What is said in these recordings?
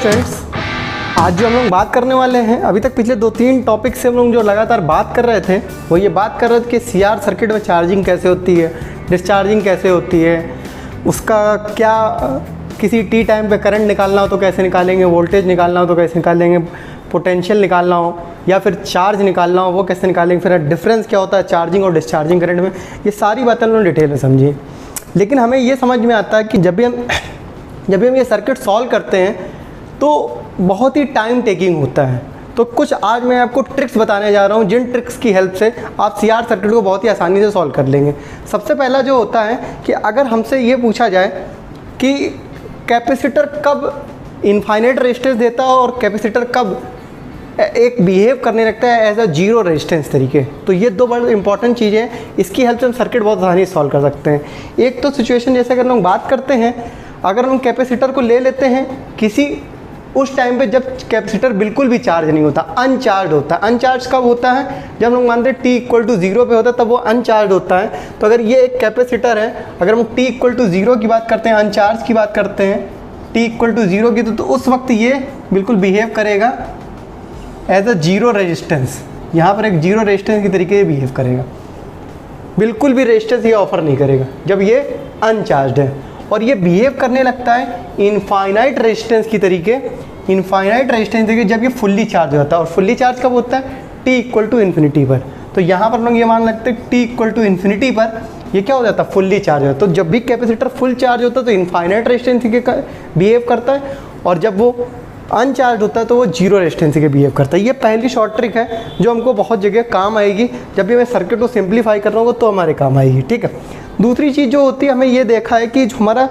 Friends, आज जो हम लोग बात करने वाले हैं, अभी तक पिछले 2-3 टॉपिक से हम लोग जो लगातार बात कर रहे थे वो ये बात कर रहे थे कि सीआर सर्किट में चार्जिंग कैसे होती है, डिस्चार्जिंग कैसे होती है, उसका क्या, किसी टी टाइम पे करंट निकालना हो तो कैसे निकालेंगे, वोल्टेज निकालना हो तो कैसे निकालेंगे, पोटेंशियल निकालना हो या फिर चार्ज निकालना हो वो कैसे निकालेंगे, फिर डिफरेंस क्या होता है चार्जिंग और डिस्चार्जिंग करंट में, ये सारी बातें हम लोग डिटेल में समझिए। लेकिन हमें ये समझ में आता है कि जब भी हम ये सर्किट सॉल्व करते हैं तो बहुत ही टाइम टेकिंग होता है। तो कुछ आज मैं आपको ट्रिक्स बताने जा रहा हूँ जिन ट्रिक्स की हेल्प से आप सीआर सर्किट को बहुत ही आसानी से सॉल्व कर लेंगे। सबसे पहला जो होता है कि अगर हमसे ये पूछा जाए कि कैपेसिटर कब इनफाइनाइट रेजिस्टेंस देता है और कैपेसिटर कब एक बिहेव करने लगता है एज अ जीरो रेजिस्टेंस तरीके, तो ये दो बड़े इंपॉर्टेंट चीज़ें हैं। इसकी हेल्प से हम सर्किट बहुत आसानी से सॉल्व कर सकते हैं। एक तो सिचुएशन जैसे अगर हम बात करते हैं, अगर हम कैपेसिटर को ले लेते हैं किसी उस टाइम पे जब कैपेसिटर बिल्कुल भी चार्ज नहीं होता, अनचार्ज होता है। अनचार्ज कब होता है? जब हम मानते हैं t=0 पे होता है तब वो अनचार्ज होता है। तो अगर ये एक कैपेसिटर है, अगर हम t=0 की बात करते हैं, अनचार्ज की बात करते हैं, t=0 की, तो उस वक्त ये बिल्कुल बिहेव करेगा एज अ जीरो रेजिस्टेंस। यहाँ पर एक जीरो रेजिस्टेंस की तरीके से बिहेव करेगा, बिल्कुल भी रेजिस्टेंस ये ऑफर नहीं करेगा जब ये अनचार्ज है। और ये बिहेव करने लगता है इनफाइनाइट रेजिस्टेंस की तरीके, इनफाइनाइट रेजिस्टेंस तरीके जब ये फुल्ली चार्ज होता है। और फुल्ली चार्ज कब होता है? t=∞ पर। तो यहाँ पर लोग ये मान लगते हैं t=∞ पर ये क्या हो जाता है? फुल्ली चार्ज होता है। तो जब भी कैपेसिटर फुल चार्ज होता है तो इनफाइनाइट रेजिस्टेंस के बिहेव करता है, और जब वो अनचार्ज होता है तो वो जीरो रेजिस्टेंस के बिहेव करता है। ये पहली शॉर्ट ट्रिक है जो हमको बहुत जगह काम आएगी। जब भी मैं सर्किट को सिंप्लीफाई कर रहा हूँ तो हमारे काम आएगी, ठीक है। दूसरी चीज़ जो होती है, हमें ये देखा है कि जो हमारा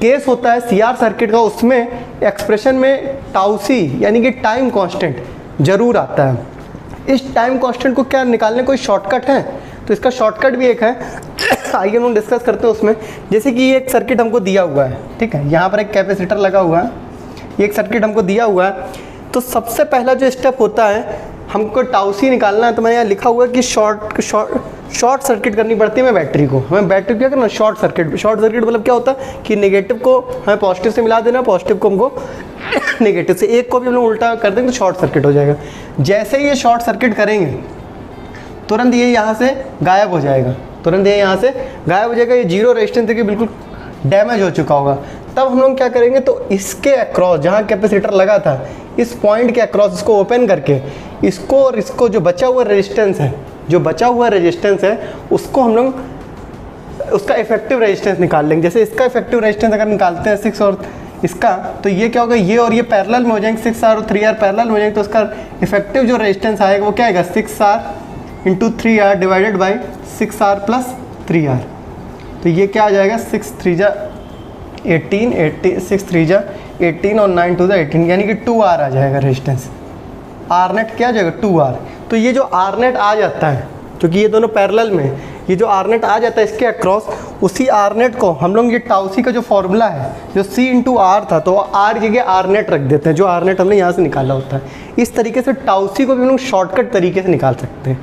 केस होता है सीआर सर्किट का, उसमें एक्सप्रेशन में टाउ-सी यानी कि टाइम कांस्टेंट ज़रूर आता है। इस टाइम कांस्टेंट को क्या निकालने कोई शॉर्टकट है? तो इसका शॉर्टकट भी एक है, आइए हम डिस्कस करते हैं उसमें। जैसे कि ये एक सर्किट हमको दिया हुआ है, ठीक है, यहाँ पर एक कैपेसिटर लगा हुआ है, ये एक सर्किट हमको दिया हुआ है। तो सबसे पहला जो स्टेप होता है, हमको टाउ-सी निकालना है। तो मैंने यहाँ लिखा हुआ है कि शॉर्ट सर्किट करनी पड़ती है हमें बैटरी को। हमें बैटरी क्या करना? Short circuit. शॉर्ट सर्किट मतलब क्या होता है कि नेगेटिव को हमें पॉजिटिव से मिला देना, पॉजिटिव को हमको नेगेटिव से, एक को भी हम लोग उल्टा कर देंगे तो शॉर्ट सर्किट हो जाएगा। जैसे ही ये शॉर्ट सर्किट करेंगे तुरंत ये यहाँ से गायब हो जाएगा, तुरंत ये यहाँ से गायब हो जाएगा। ये जीरो रेजिस्टेंस देखिए बिल्कुल डैमेज हो चुका होगा। तब हम लोग क्या करेंगे, तो इसके अक्रॉस जहाँ कैपेसिटर लगा था, इस पॉइंट के अक्रॉस इसको ओपन करके इसको और इसको जो बचा हुआ रेजिस्टेंस है, जो बचा हुआ रेजिस्टेंस है उसको हम लोग उसका इफेक्टिव रेजिस्टेंस निकाल लेंगे। जैसे इसका इफेक्टिव रेजिस्टेंस अगर निकालते हैं 6 और इसका, तो ये क्या होगा, ये और ये पैरेलल में हो जाएंगे, 6R और 3R पैरेलल में हो जाएंगे। तो उसका इफेक्टिव जो रेजिस्टेंस आएगा वो क्या आएगा? 6R × 3R divided by 6R + 3R। तो ये क्या आ जाएगा? 6 3 जा 18, 6 3 जा 18 और 9 2 जा 18, यानी कि 2R आ जाएगा रेजिस्टेंस। आर नेट क्या आ जाएगा? 2R। तो ये जो आर नेट आ जाता है, क्योंकि ये दोनों पैरेलल में, ये जो आर नेट आ जाता है इसके अक्रॉस, उसी आर नेट को हम लोग, ये टाउ-सी का जो फॉर्मूला है जो C × R था, तो आर जगह आर नेट रख देते हैं, जो आर नेट हमने यहाँ से निकाला होता है। इस तरीके से टाउ-सी को भी हम लोग शॉर्टकट तरीके से निकाल सकते हैं।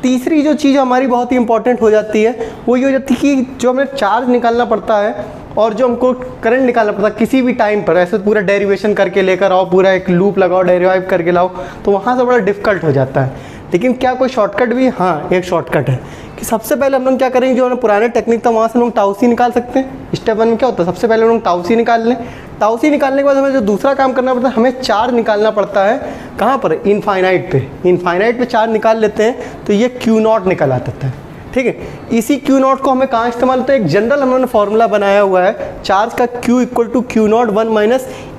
तीसरी जो चीज़ हमारी बहुत ही इंपॉर्टेंट हो जाती है वो ये हो जाती है कि जो हमें चार्ज निकालना पड़ता है और जो हमको करंट निकालना पड़ता है किसी भी टाइम पर, ऐसे पूरा डेरिवेशन करके लेकर आओ, पूरा एक लूप लगाओ, डेरिवाइव करके लाओ, तो वहाँ से बड़ा डिफिकल्ट हो जाता है। लेकिन क्या कोई शॉर्टकट भी? हाँ, एक शॉर्टकट है कि सबसे पहले हम लोग क्या करेंगे, जो हमें पुराने टेक्निक था वहाँ से हम लोग टाउ-सी निकाल सकते हैं। स्टेप 1 में क्या होता है, सबसे पहले हम लोग टाउ-सी निकाल लें। टाउ-सी निकालने के बाद हमें जो दूसरा काम करना पड़ता है, हमें चार्ज निकालना पड़ता है। कहाँ पर? इनफाइनाइट पे। इनफाइनाइट पे चार्ज निकाल लेते हैं तो ये Q0 निकल आता है, ठीक है। इसी Q0 को हमें कहाँ इस्तेमाल होता है? एक जनरल हमने फॉर्मूला बनाया हुआ है चार्ज का, Q = Q0 1 -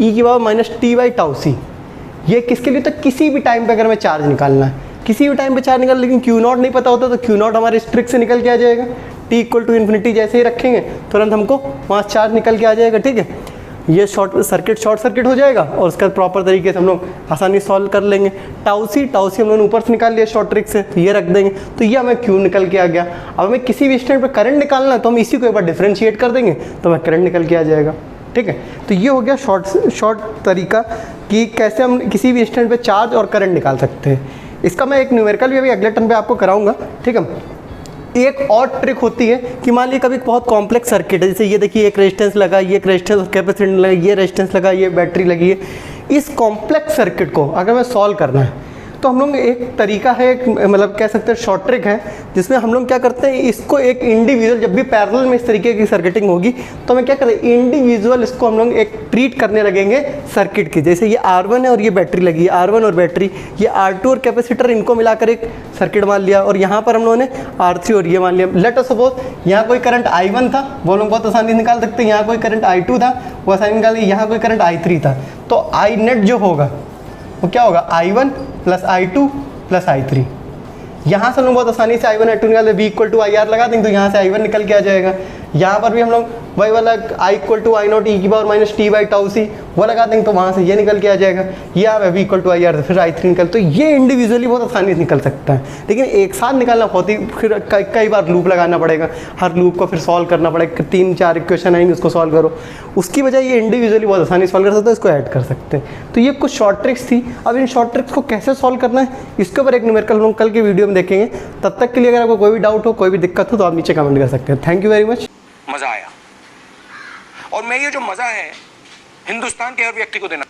e⁻t/τc। ये किसके लिए? तो किसी भी टाइम पे अगर हमें चार्ज निकालना है, किसी भी टाइम पे चार्ज निकाल, लेकिन Q0 नहीं पता होता तो Q0 हमारे इस ट्रिक से निकल के आ जाएगा। t=∞ जैसे ही रखेंगे तुरंत हमको वहाँ चार्ज निकल के आ जाएगा, ठीक है। ये शॉर्ट सर्किट हो जाएगा और उसका प्रॉपर तरीके से हम लोग आसानी सॉल्व कर लेंगे। टाउ-सी हम लोगों ने ऊपर से निकाल लिया शॉर्ट ट्रिक से, तो ये रख देंगे, तो ये हमें Q निकल के आ गया। अब हमें किसी भी स्टेट पे करंट निकालना है तो हम इसी को एक बार डिफरेंशिएट कर देंगे तो हमें करंट निकल के आ जाएगा, ठीक है। तो ये हो गया शॉर्ट तरीका कि कैसे हम किसी भी स्टेट पे चार्ज और करंट निकाल सकते हैं। इसका मैं एक न्यूमेरिकल भी अभी अगले टर्न पे आपको कराऊंगा, ठीक है। एक और ट्रिक होती है कि मान लीजिए कभी बहुत कॉम्प्लेक्स सर्किट है, जैसे ये देखिए एक रेजिस्टेंस लगा, ये एक रेजिस्टेंस कैपेसिटेंस लगा, ये रेजिस्टेंस लगा, ये बैटरी लगी है। इस कॉम्प्लेक्स सर्किट को अगर मैं सॉल्व करना है तो हम लोग एक तरीका है, एक मतलब कह सकते हैं शॉर्ट ट्रिक है, जिसमें हम लोग क्या करते हैं, इसको एक इंडिविजुअल, जब भी पैरेलल में इस तरीके की सर्किटिंग होगी तो हमें क्या करें, इंडिविजुअल इसको हम लोग एक ट्रीट करने लगेंगे सर्किट की। जैसे ये R1 है और ये बैटरी लगी है, R1 और बैटरी, ये R2 और कैपेसिटर, इनको मिलाकर एक सर्किट मान लिया, और यहाँ पर हम लोगों ने R3 और ये मान लिया। लेट अस सपोज यहाँ कोई करंट I1 था, वो लोग बहुत आसानी से निकाल सकते हैं, यहाँ कोई करंट I2 था, वो आसानी निकाल, यहाँ कोई करंट I3 था। तो I नेट जो होगा वो क्या होगा, I1 plus I2 plus I3। यहाँ से हम लोग बहुत आसानी से I1 I2 निकाल V इक्वल टू IR लगा देंगे तो यहाँ से I1 निकल के आ जाएगा। यहाँ पर भी हम लोग वही वाला I equal to I0 e की power minus t by tau सी वो लगा देंगे तो वहाँ से ये निकल के आ जाएगा। ये आप V इक्वल टू IR से फिर I3 निकल, तो ये इंडिविजुअली बहुत आसानी से निकल सकता है, लेकिन एक साथ निकालना बहुत ही फिर कई बार लूप लगाना पड़ेगा, हर लूप को फिर सॉल्व करना पड़ेगा, 3-4 इक्वेशन आएंगे उसको सॉल्व करो। उसकी वजह ये इंडिविजुअली बहुत आसानी से सॉल्व कर सकते हैं, इसको ऐड कर सकते हैं। तो ये कुछ शॉर्ट ट्रिक्स थी। अब इन शॉर्ट ट्रिक्स को कैसे सॉल्व करना है इसके ऊपर एक न्यूमेरिकल हम लोग कल के वीडियो में देखेंगे। तब तक के लिए अगर आपको कोई भी डाउट हो, कोई भी दिक्कत हो तो आप नीचे कमेंट कर सकते हैं। Thank you very much. मजा आया, और मैं ये जो मजा है हिंदुस्तान के हर व्यक्ति को देना